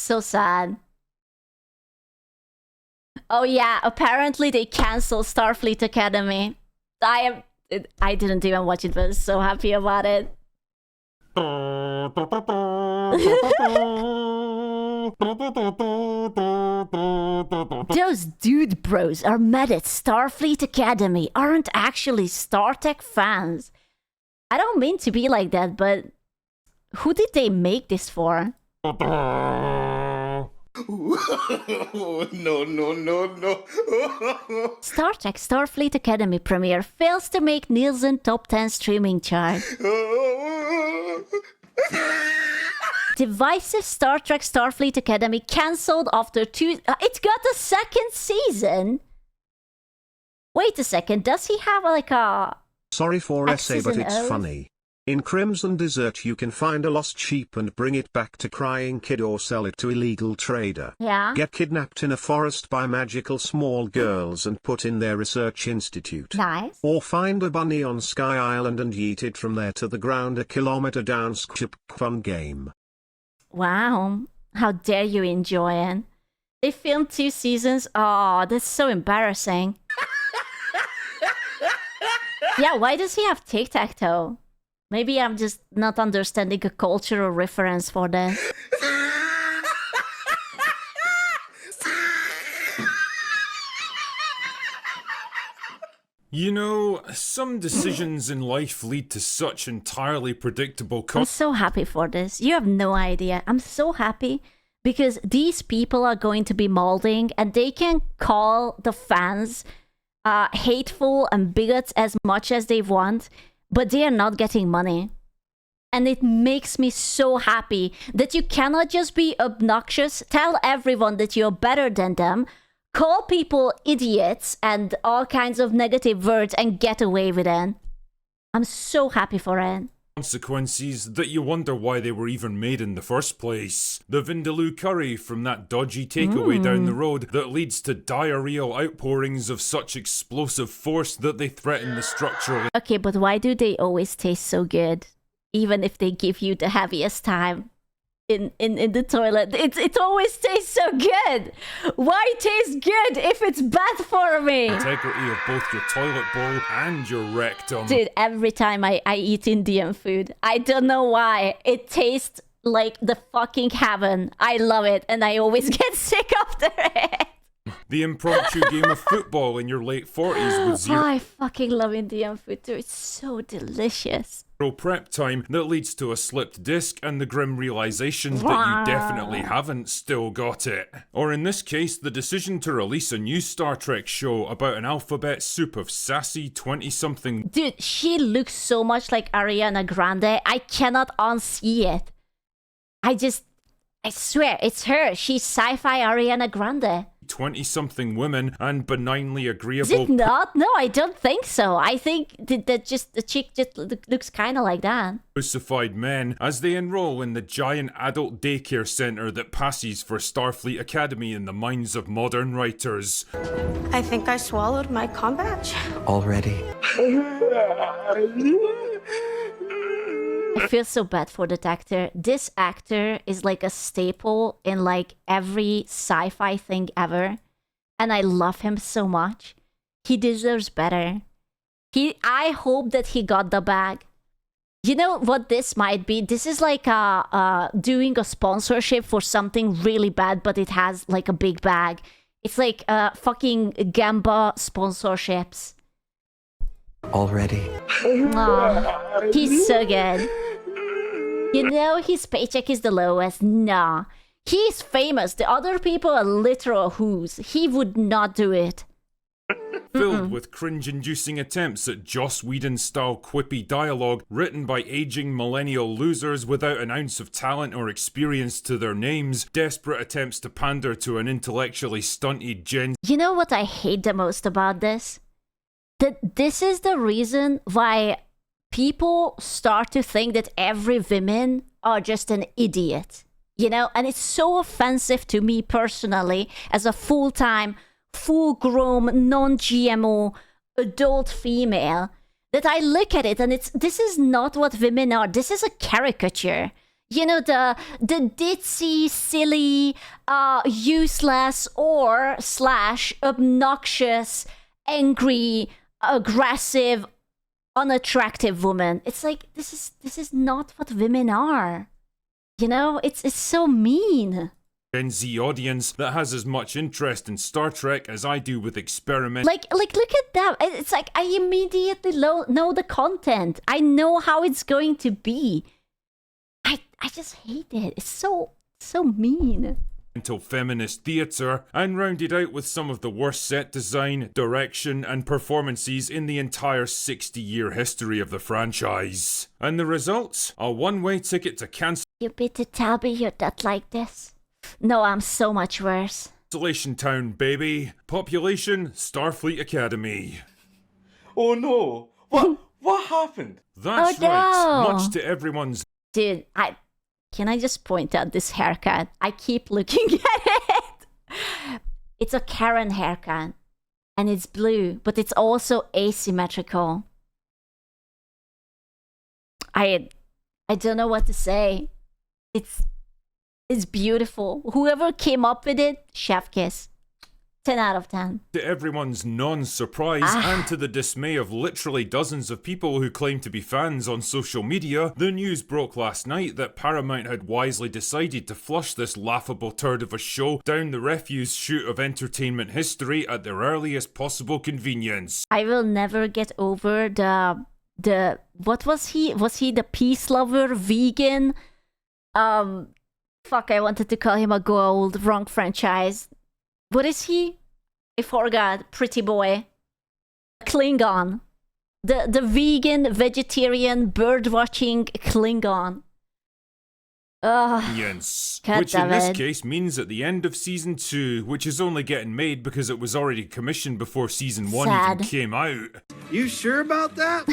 So sad. Oh yeah, apparently they canceled Starfleet Academy. I didn't even watch it, but I was so happy about it. Those dude bros are mad at Starfleet Academy aren't actually Star Trek fans. I don't mean to be like that, but who did they make this for? No. Star Trek Starfleet Academy premiere fails to make Nielsen top 10 streaming chart. Divisive Star Trek Starfleet Academy cancelled after two... it got a second season? Wait a second, does he have like a... Sorry for essay, but it's O's? funny. In Crimson Desert you can find a lost sheep and bring it back to Crying Kid or sell it to illegal trader. Yeah? Get kidnapped in a forest by magical small girls and put in their research institute. Nice. Or find a bunny on Sky Island and yeet it from there to the ground a kilometer down. Fun game. Wow. How dare you enjoy it. They filmed 2 seasons. Oh, that's so embarrassing. Yeah, why does he have tic-tac-toe? Maybe I'm just not understanding a cultural reference for this. You know, some decisions in life lead to such entirely predictable I'm so happy for this. You have no idea. I'm so happy because these people are going to be molding and they can call the fans hateful and bigots as much as they want, but they are not getting money. And it makes me so happy that you cannot just be obnoxious, tell everyone that you're better than them, call people idiots and all kinds of negative words and get away with it. I'm so happy for it. consequences that you wonder why they were even made in the first place. The Vindaloo curry from that dodgy takeaway down the road that leads to diarrheal outpourings of such explosive force that they threaten the structural... Okay, but why do they always taste so good? Even if they give you the heaviest time in the toilet. It always tastes so good! Why taste good if it's bad for me? integrity of both your toilet bowl and your rectum. Dude, every time I eat Indian food, I don't know why, it tastes like the fucking heaven. I love it, and I always get sick after it. The impromptu game of football in your late 40s with Oh, I fucking love Indian food too. It's so delicious. zero prep time that leads to a slipped disc and the grim realization that you definitely haven't still got it. Or in this case, the decision to release a new Star Trek show about an alphabet soup of sassy 20-something... Dude, she looks so much like Ariana Grande. I cannot unsee it. I swear, it's her. She's sci-fi Ariana Grande. 20-something women and benignly Is agreeable... it not? No, I don't think so. I think that just the chick just looks kind of like that. crucified men as they enroll in the giant adult daycare center that passes for Starfleet Academy in the minds of modern writers. I think I swallowed my com badge. Already. I feel so bad for that actor. This actor is like a staple in like every sci-fi thing ever. And I love him so much. He deserves better. I hope that he got the bag. You know what this might be? This is like doing a sponsorship for something really bad, but it has like a big bag. It's like fucking Gamba sponsorships. Already. Aw, he's so good. You know his paycheck is the lowest. Nah. He's famous. The other people are literal who's. He would not do it. Filled with cringe-inducing attempts at Joss Whedon-style quippy dialogue written by aging millennial losers without an ounce of talent or experience to their names, desperate attempts to pander to an intellectually stunted Gen... You know what I hate the most about this? That this is the reason why people start to think that every women are just an idiot. You know? And it's so offensive to me personally as a full-time, full-grown, non-GMO adult female that I look at it and this is not what women are. This is a caricature. You know, the ditzy, silly, useless or slash obnoxious, angry, aggressive, unattractive woman. It's like this is not what women are. You know, it's so mean. Gen Z audience that has as much interest in Star Trek as I do with experiment. Like look at that. It's like I immediately know the content. I know how it's going to be. I just hate it. It's so mean. Until feminist theatre, and rounded out with some of the worst set design, direction, and performances in the entire 60-year history of the franchise. And the results? A one-way ticket to You better tell me you're not like this. No, I'm so much worse. Cancellation Town, baby. Population, Starfleet Academy. Oh no! What happened? That's no. right. Much to everyone's... Dude, can I just point out this haircut? I keep looking at it. It's a Karen haircut. And it's blue, but it's also asymmetrical. I don't know what to say. It's beautiful. Whoever came up with it, chef kiss. 10 out of 10. To everyone's non-surprise and to the dismay of literally dozens of people who claim to be fans on social media, the news broke last night that Paramount had wisely decided to flush this laughable turd of a show down the refuse chute of entertainment history at their earliest possible convenience. I will never get over the what was he? Was he the peace lover, vegan? Fuck, I wanted to call him a gold, wrong franchise. What is he? I forgot. Pretty boy. Klingon. The vegan, vegetarian, bird-watching Klingon. Yes. Which in this case means at the end of season 2, which is only getting made because it was already commissioned before season 1 even came out. You sure about that?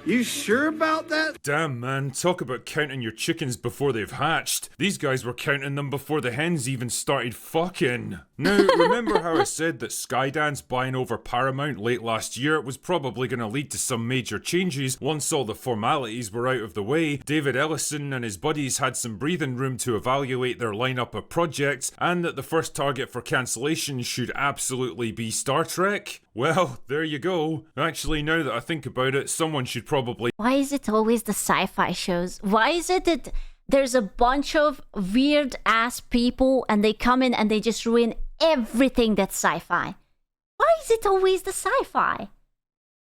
You sure about that? Damn, man, talk about counting your chickens before they've hatched. These guys were counting them before the hens even started fucking. Now, remember how I said that Skydance buying over Paramount late last year was probably going to lead to some major changes once all the formalities were out of the way? David Ellison and his buddies had some breathing room to evaluate their lineup of projects, and that the first target for cancellation should absolutely be Star Trek? Well, there you go. Actually, now that I think about it, someone should probably... Why is it always the sci-fi shows? Why is it that there's a bunch of weird-ass people and they come in and they just ruin everything that's sci-fi? Why is it always the sci-fi?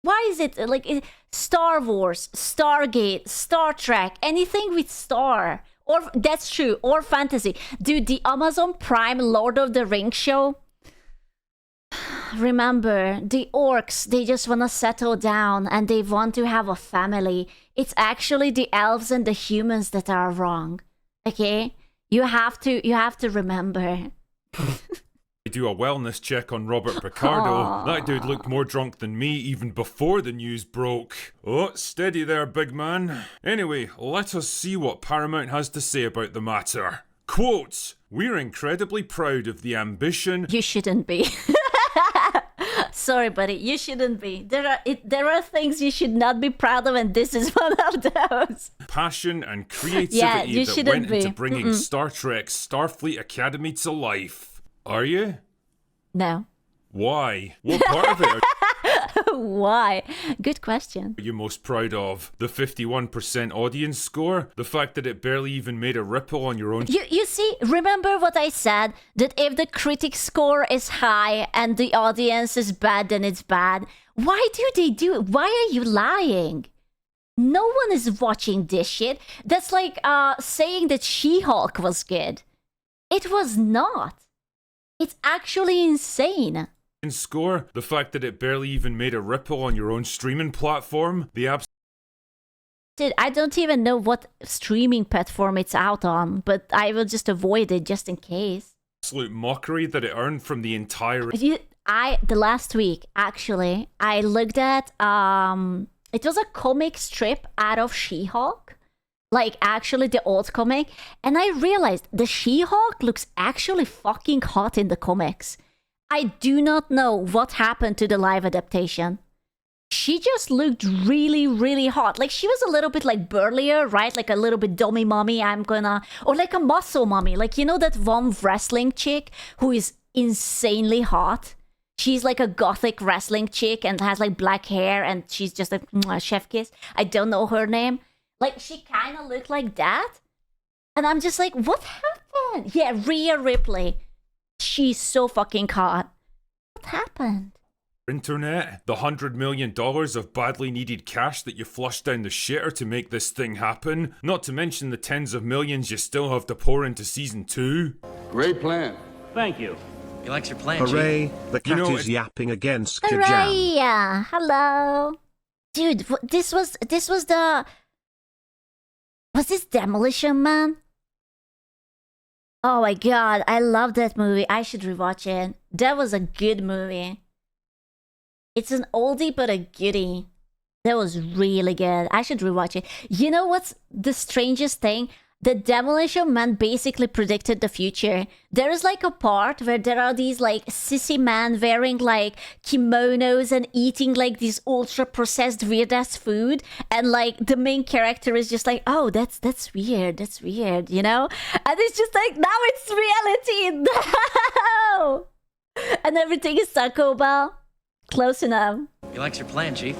Why is it like Star Wars, Stargate, Star Trek, anything with star? Or that's true, or fantasy. Dude, the Amazon Prime Lord of the Rings show... Remember, the orcs, they just want to settle down and they want to have a family. It's actually the elves and the humans that are wrong. Okay? You have to remember. Do a wellness check on Robert Picardo. That dude looked more drunk than me even before the news broke. Oh, steady there, big man. Anyway, let us see what Paramount has to say about the matter. Quote, "We're incredibly proud of the ambition..." You shouldn't be. Sorry, buddy, you shouldn't be. There are things you should not be proud of, and this is one of those. Passion and creativity that went into bringing Star Trek's Starfleet Academy to life. Are you? No. Why? What part of it Why? Good question. are you most proud of? The 51% audience score? The fact that it barely even made a ripple on your own... You see, remember what I said? That if the critic score is high and the audience is bad, then it's bad. Why do they do it? Why are you lying? No one is watching this shit. That's like saying that She-Hulk was good. It was not. It's actually insane. Score? The fact that it barely even made a ripple on your own streaming platform? The Dude, I don't even know what streaming platform it's out on, but I will just avoid it just in case. absolute mockery that it earned from the entire... The last week, actually, I looked at, it was a comic strip out of She-Hulk. Like, actually, the old comic. And I realized the She-Hulk looks actually fucking hot in the comics. I do not know what happened to the live adaptation. she just looked really, really hot. Like, she was a little bit like burlier, right? Like a little bit dummy mommy, or like a muscle mommy. Like, you know that one wrestling chick who is insanely hot? She's like a gothic wrestling chick and has like black hair and she's just like chef kiss. I don't know her name. Like, she kind of looked like that. And I'm just like, what happened? Yeah, Rhea Ripley. She's so fucking hot. What happened? Internet, the $100 million of badly needed cash that you flushed down the shitter to make this thing happen, not to mention the tens of millions you still have to pour into season 2. Great plan. Thank you. He likes your plan, Hooray, the cat know, is yapping against Hooray! Kajam. Hello. Dude, this was the... Was this Demolition Man? Oh my god, I love that movie. I should rewatch it. That was a good movie. It's an oldie but a goodie. That was really good. I should rewatch it. You know what's the strangest thing? The Demolition Man basically predicted the future. There is like a part where there are these like sissy men wearing like kimonos and eating like this ultra processed weird ass food, and like the main character is just like, oh, that's weird, you know? And it's just like, now it's reality. No! And everything is Taco Bell. Close enough. He likes your plan, Chief.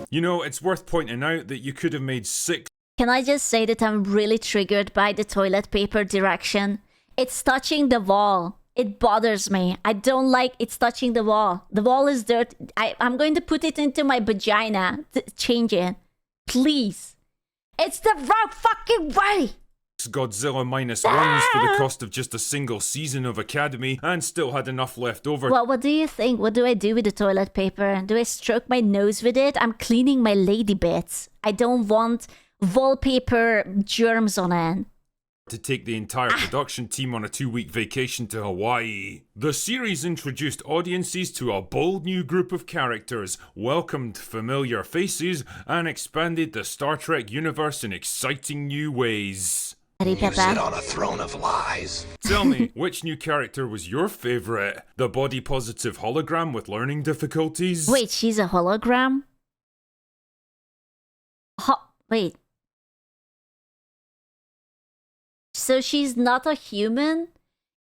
You know, it's worth pointing out that you could have made 6 Can I just say that I'm really triggered by the toilet paper direction? It's touching the wall. It bothers me. I don't like it's touching the wall. The wall is dirty. I'm going to put it into my vagina to change it. Please. It's the wrong fucking way. Godzilla -1s for the cost of just a single season of Academy and still had enough left over. Well, what do you think? What do I do with the toilet paper? Do I stroke my nose with it? I'm cleaning my lady bits. I don't want wallpaper germs on it. To take the entire production team on a 2-week vacation to Hawaii. The series introduced audiences to a bold new group of characters, welcomed familiar faces, and expanded the Star Trek universe in exciting new ways. You sit on a throne of lies. Tell me, which new character was your favourite? The body positive hologram with learning difficulties? Wait, she's a hologram? Wait. So she's not a human?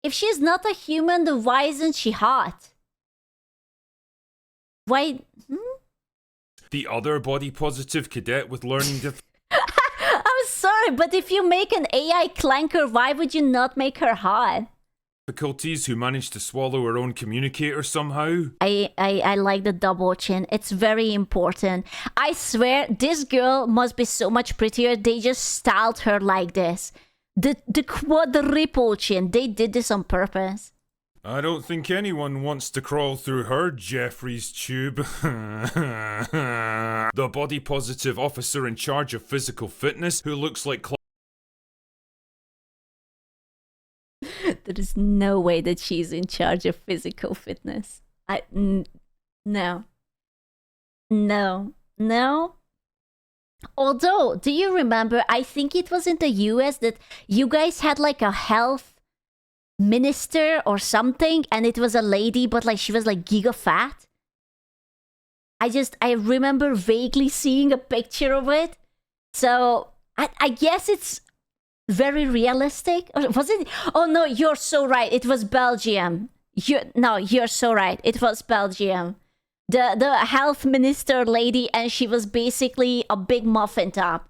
If she's not a human, then why isn't she hot? Why? The other body positive cadet with learning I'm sorry, but if you make an AI clanker, why would you not make her hot? difficulties who managed to swallow her own communicator somehow. I like the double chin. It's very important. I swear, this girl must be so much prettier. They just styled her like this. The quadruple chin. They did this on purpose. I don't think anyone wants to crawl through her Jeffrey's tube. The body positive officer in charge of physical fitness who looks like There is no way that she's in charge of physical fitness. No. Although, do you remember, I think it was in the US that you guys had like a health minister or something, and it was a lady, but like she was like giga fat. I remember vaguely seeing a picture of it. So I guess it's very realistic. Or was it? Oh no, you're so right. It was Belgium. You're so right. It was Belgium. The health minister lady, and she was basically a big muffin top.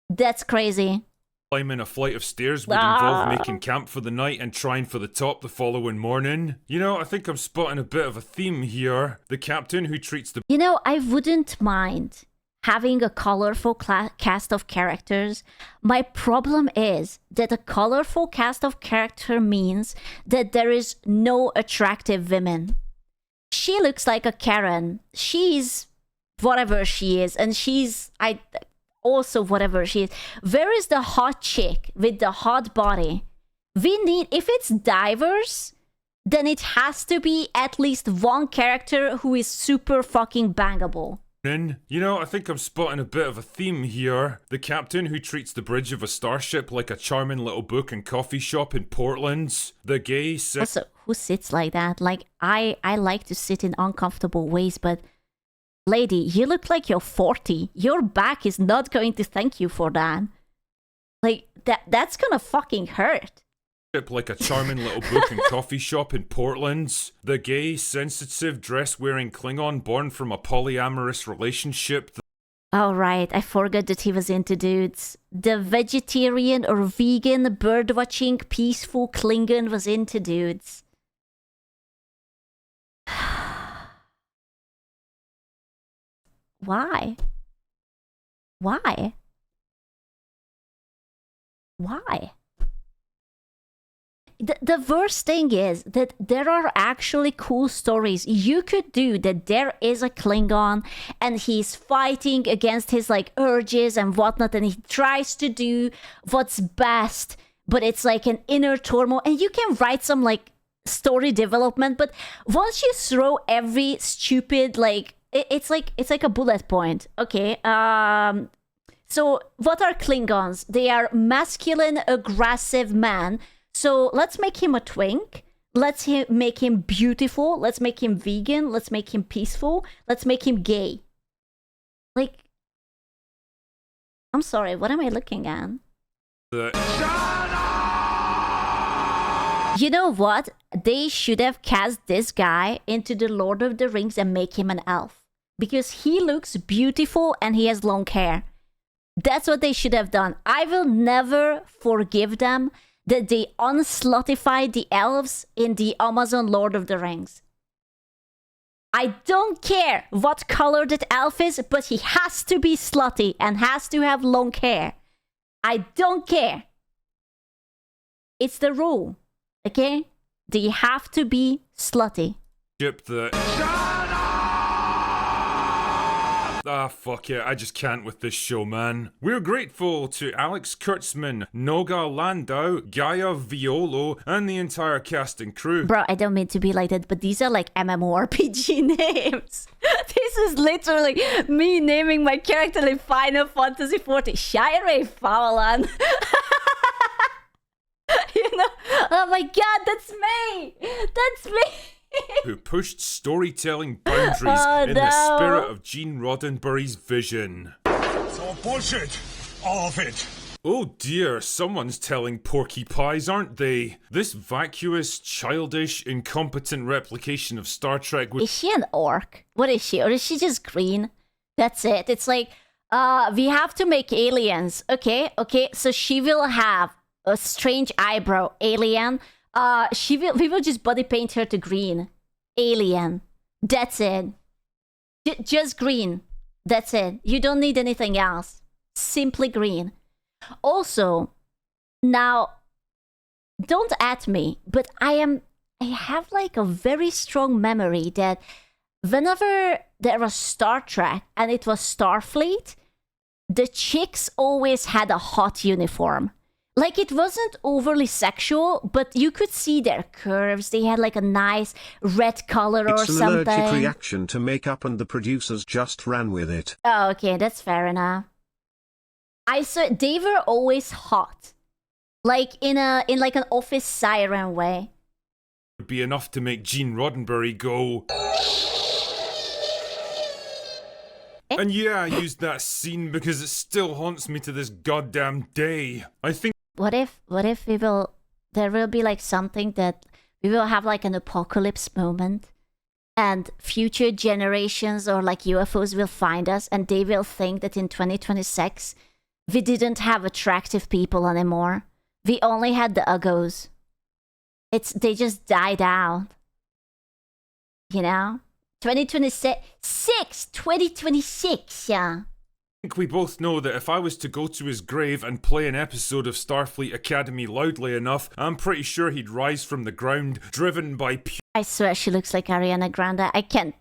That's crazy. climbing a flight of stairs would involve making camp for the night and trying for the top the following morning. You know, I think I'm spotting a bit of a theme here. The captain who treats the... You know, I wouldn't mind having a colorful cast of characters. My problem is that a colorful cast of character means that there is no attractive women. She looks like a Karen. She's whatever she is, and she's... also whatever she is. Where is the hot chick with the hot body? We need, if it's diverse, then it has to be at least one character who is super fucking bangable. You know, I think I'm spotting a bit of a theme here. The captain who treats the bridge of a starship like a charming little book and coffee shop in Portland. The gay... Also, who sits like that? Like, I like to sit in uncomfortable ways, but Lady, you look like you're 40. Your back is not going to thank you for that. Like, that's gonna fucking hurt. Like a charming little book and coffee shop in Portland. The gay, sensitive, dress-wearing Klingon born from a polyamorous relationship. Oh, right. I forgot that he was into dudes. The vegetarian or vegan, bird-watching, peaceful Klingon was into dudes. Why? Why? Why? The worst thing is that there are actually cool stories you could do, that there is a Klingon and he's fighting against his like urges and whatnot, and he tries to do what's best, but it's like an inner turmoil, and you can write some like story development. But once you throw every stupid like it's like a bullet point. Okay, so what are Klingons? They are masculine, aggressive man. So let's make him a twink. Let's make him beautiful. Let's make him vegan. Let's make him peaceful. Let's make him gay. Like, I'm sorry, what am I looking at? You know what? They should have cast this guy into the Lord of the Rings and make him an elf. Because he looks beautiful and he has long hair. That's what they should have done. I will never forgive them that they unsluttified the elves in the Amazon Lord of the Rings. I don't care what color that elf is, but he has to be slutty and has to have long hair. I don't care. It's the rule, okay? They have to be slutty. Ship that. Ah, fuck it. I just can't with this show, man. We're grateful to Alex Kurtzman, Noga Landau, Gaia Violo, and the entire cast and crew. Bro, I don't mean to be like that, but these are like MMORPG names. This is literally me naming my character in Final Fantasy XIV. Shire Fowlan. You know? Oh my god, that's me! That's me! Who pushed storytelling boundaries in the spirit of Gene Roddenberry's vision. It's all bullshit. All of it. Oh dear, someone's telling porky pies, aren't they? This vacuous, childish, incompetent replication of Star Trek Is she an orc? What is she? Or is she just green? That's it. It's like, we have to make aliens. Okay, so she will have a strange eyebrow alien. We will just body paint her to green. Alien. That's it. Just green. That's it. You don't need anything else. Simply green. Also, now, don't at me, but I have like a very strong memory that whenever there was Star Trek and it was Starfleet, the chicks always had a hot uniform. Like, it wasn't overly sexual, but you could see their curves. They had like a nice red color or something. It's an allergic reaction to makeup and the producers just ran with it. Oh, okay, that's fair enough. I saw they were always hot. Like in like an office siren way. Would be enough to make Gene Roddenberry go. And yeah, I used that scene because it still haunts me to this goddamn day. I think. What if there will be like something that we will have like an apocalypse moment and future generations or like UFOs will find us and they will think that in 2026 we didn't have attractive people anymore. We only had the uggos. They just died out. You know? 2026, yeah. I think we both know that if I was to go to his grave and play an episode of Starfleet Academy loudly enough, I'm pretty sure he'd rise from the ground, driven by I swear she looks like Ariana Grande. I can't.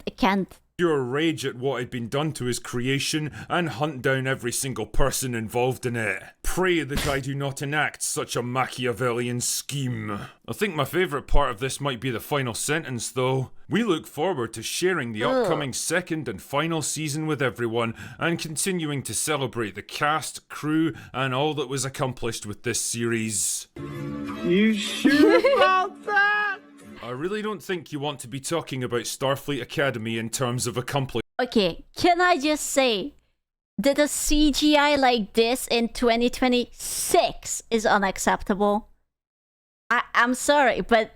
pure rage at what had been done to his creation and hunt down every single person involved in it. Pray that I do not enact such a Machiavellian scheme. I think my favourite part of this might be the final sentence though. We look forward to sharing the upcoming second and final season with everyone and continuing to celebrate the cast, crew and all that was accomplished with this series. You sure about that? I really don't think you want to be talking about Starfleet Academy in terms of accomplishment. Okay, can I just say that a CGI like this in 2026 is unacceptable? I'm sorry, but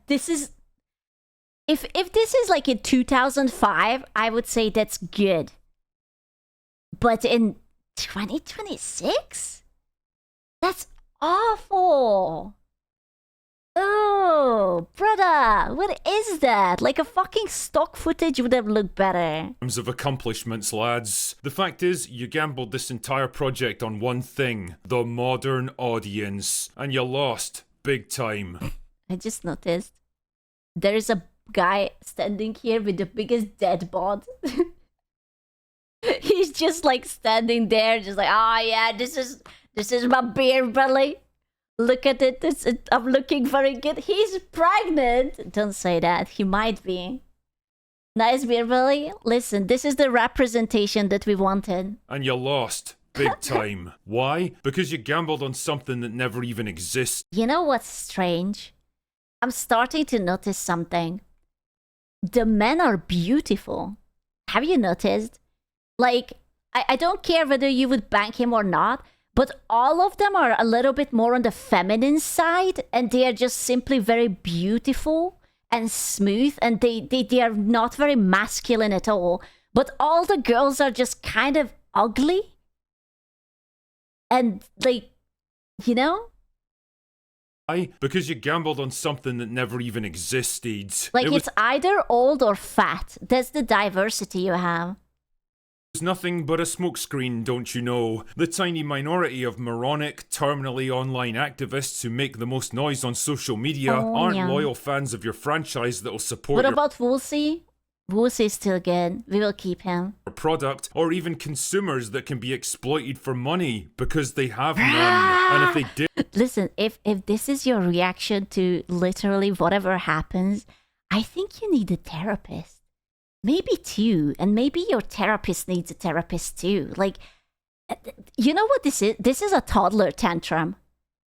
this is... If this is like in 2005, I would say that's good. But in 2026? That's awful. Oh, brother, what is that? Like a fucking stock footage would have looked better. In terms of accomplishments, lads, the fact is, you gambled this entire project on one thing, the modern audience, and you lost big time. I just noticed there's a guy standing here with the biggest dead bod. He's just like standing there, just like, oh yeah, this is my beer belly. Look at it. I'm looking very good. He's pregnant. Don't say that. He might be. Nice beer belly. Listen, this is the representation that we wanted. And you lost big time. Why? Because you gambled on something that never even exists. You know what's strange? I'm starting to notice something. The men are beautiful. Have you noticed? Like, I don't care whether you would bank him or not, but all of them are a little bit more on the feminine side, and they are just simply very beautiful and smooth, and they are not very masculine at all. But all the girls are just kind of ugly. And, like, you know? Why? Because you gambled on something that never even existed. Like, it's either old or fat. That's the diversity you have. It's nothing but a smokescreen, don't you know? The tiny minority of moronic, terminally online activists who make the most noise on social media aren't loyal fans of your franchise that'll support What about Woolsey? Woolsey's still good. We will keep him. your product, or even consumers that can be exploited for money because they have none. And if they did... Listen, if this is your reaction to literally whatever happens, I think you need a therapist. Maybe two, and maybe your therapist needs a therapist too. Like, you know what this is? This is a toddler tantrum.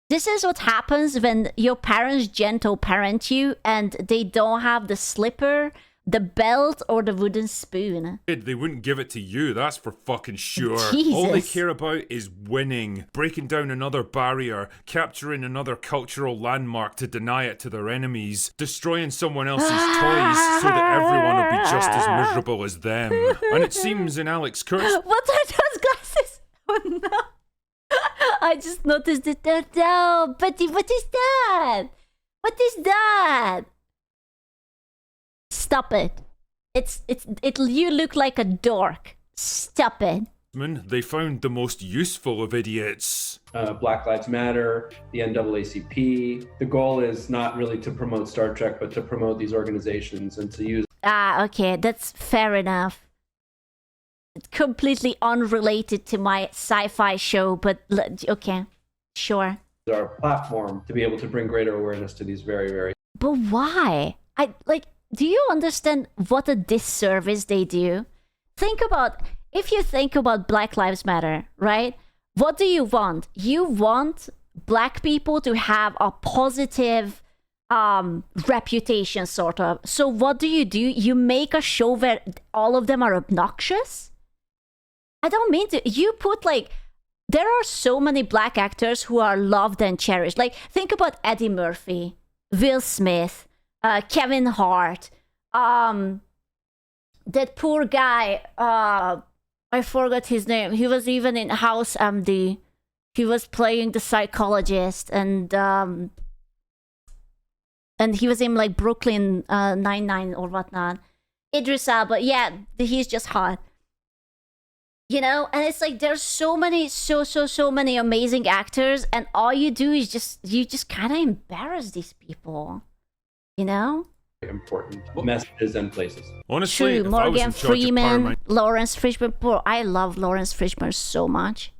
This is what happens when your parents gentle parent you and they don't have the slipper, the belt, or the wooden spoon. They wouldn't give it to you, that's for fucking sure. Jesus. All they care about is winning, breaking down another barrier, capturing another cultural landmark to deny it to their enemies, destroying someone else's toys so that everyone will be just as miserable as them. And it seems in Alex Kurtz's... What are those glasses? Oh no. I just noticed it there. No, Betty, what is that? What is that? Stop it. You look like a dork. Stop it. They found the most useful of idiots. Black Lives Matter, the NAACP. The goal is not really to promote Star Trek, but to promote these organizations and to use... Okay, that's fair enough. It's completely unrelated to my sci-fi show, but okay, sure. ...our platform to be able to bring greater awareness to these very, very... But why? Do you understand what a disservice they do? If you think about Black Lives Matter, right? What do you want? You want black people to have a positive reputation, sort of. So what do? You make a show where all of them are obnoxious? I don't mean to. You put there are so many black actors who are loved and cherished. Like, think about Eddie Murphy, Will Smith, Kevin Hart, that poor guy, I forgot his name. He was even in House MD. He was playing the psychologist, and he was in like Brooklyn Nine-Nine or whatnot. Idris Elba, yeah, he's just hot. You know, and it's like there's so many amazing actors, and all you do is you just kind of embarrass these people. You know? Important messages and places. Honestly, true. Morgan Freeman, Lawrence Fishburne. Bro, I love Lawrence Fishburne so much.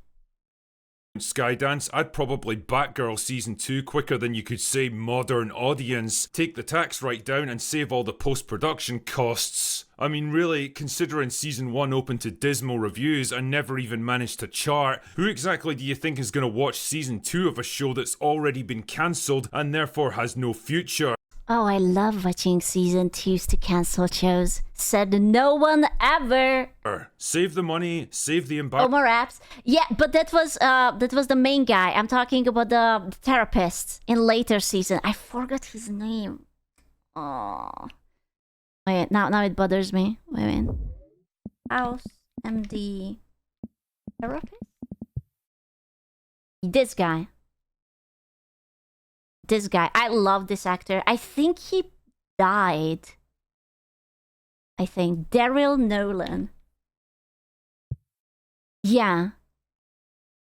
Skydance, I'd probably Batgirl Season 2 quicker than you could say modern audience. Take the tax right down and save all the post-production costs. I mean, really, considering Season 1 opened to dismal reviews and never even managed to chart, who exactly do you think is going to watch Season 2 of a show that's already been cancelled and therefore has no future? Oh, I love watching season 2s to cancel shows. Said no one ever. Save the money, save the Oh, embarrassment. more apps. Yeah, but that was the main guy. I'm talking about the therapist in later season. I forgot his name. Oh. Wait, now it bothers me. Wait a minute. House MD therapist? This guy. This guy. I love this actor. I think he died. I think. Daryl Nolan. Yeah.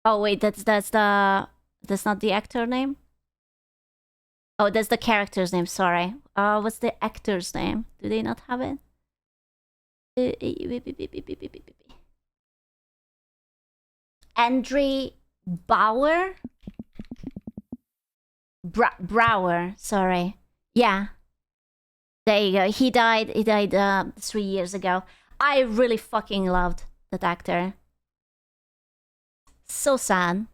Oh wait, that's not the actor name? Oh, that's the character's name, sorry. What's the actor's name? Do they not have it? Andre Bauer? Brower, sorry. Yeah. There you go. He died 3 years ago. I really fucking loved that actor. So sad.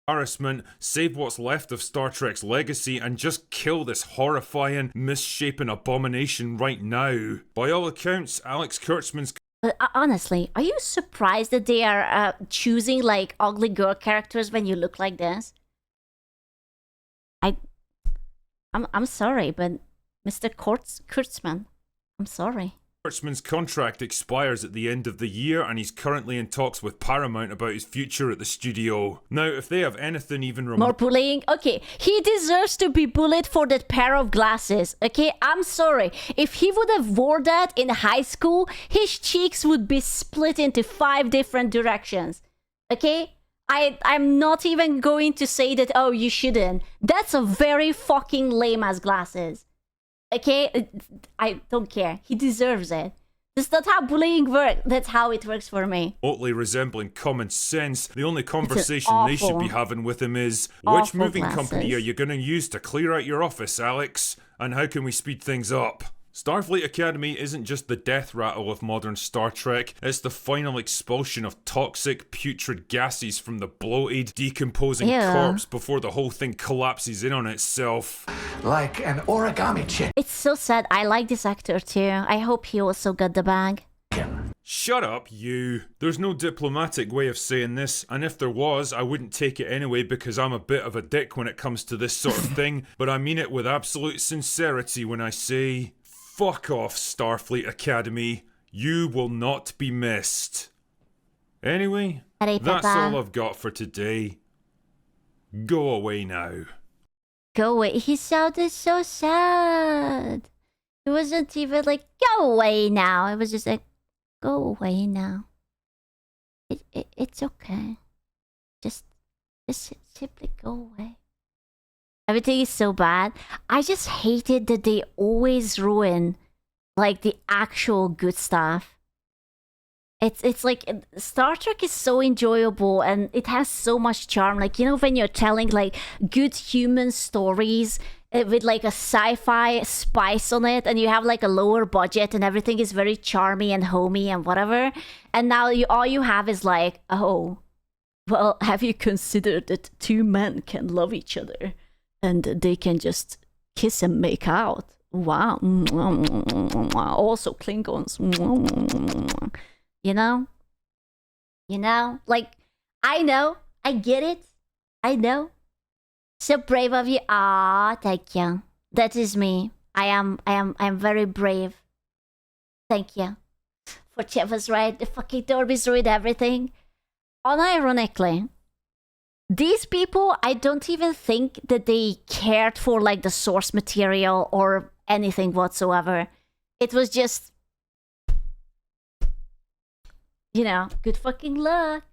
Embarrassment, save what's left of Star Trek's legacy, and just kill this horrifying, misshapen abomination right now. By all accounts, Alex Kurtzman's... Honestly, are you surprised that they are choosing like ugly girl characters when you look like this? I'm sorry, but Mr. Kurtzman, I'm sorry. Kurtzman's contract expires at the end of the year, and he's currently in talks with Paramount about his future at the studio. Now, if they have anything even more bullying? Okay, he deserves to be bullied for that pair of glasses. Okay, I'm sorry. If he would have wore that in high school, his cheeks would be split into 5 different directions. Okay? I'm not even going to say that, oh, you shouldn't. That's a very fucking lame-ass glasses. Okay? I don't care. He deserves it. That's not how bullying works. That's how it works for me. remotely resembling common sense, the only conversation they should be having with him is, which moving company are you going to use to clear out your office, Alex? And how can we speed things up? Starfleet Academy isn't just the death rattle of modern Star Trek, it's the final expulsion of toxic, putrid gases from the bloated, decomposing corpse before the whole thing collapses in on itself. Like an origami chick. It's so sad. I like this actor too. I hope he also got the bag. Shut up, you. There's no diplomatic way of saying this, and if there was, I wouldn't take it anyway because I'm a bit of a dick when it comes to this sort of thing, but I mean it with absolute sincerity when I say... Fuck off, Starfleet Academy. You will not be missed. Anyway, that's all I've got for today. Go away now. Go away. He sounded so sad. It wasn't even like, go away now. It was just like, go away now. It's okay. Just simply go away. Everything is so bad. I just hated that they always ruin like the actual good stuff. It's like Star Trek is so enjoyable and it has so much charm. Like, you know, when you're telling like good human stories with like a sci-fi spice on it, and you have like a lower budget and everything is very charmy and homey and whatever. And now all you have is like, oh, well, have you considered that 2 men can love each other? And they can just kiss and make out. Wow. Also Klingons. You know? Like, I know. I get it. I know. So brave of you. Ah, thank you. That is me. I am very brave. Thank you. For Jeff was right. The fucking Dorby's ruined everything. Unironically, these people, I don't even think that they cared for like the source material or anything whatsoever. It was just, you know, good fucking luck.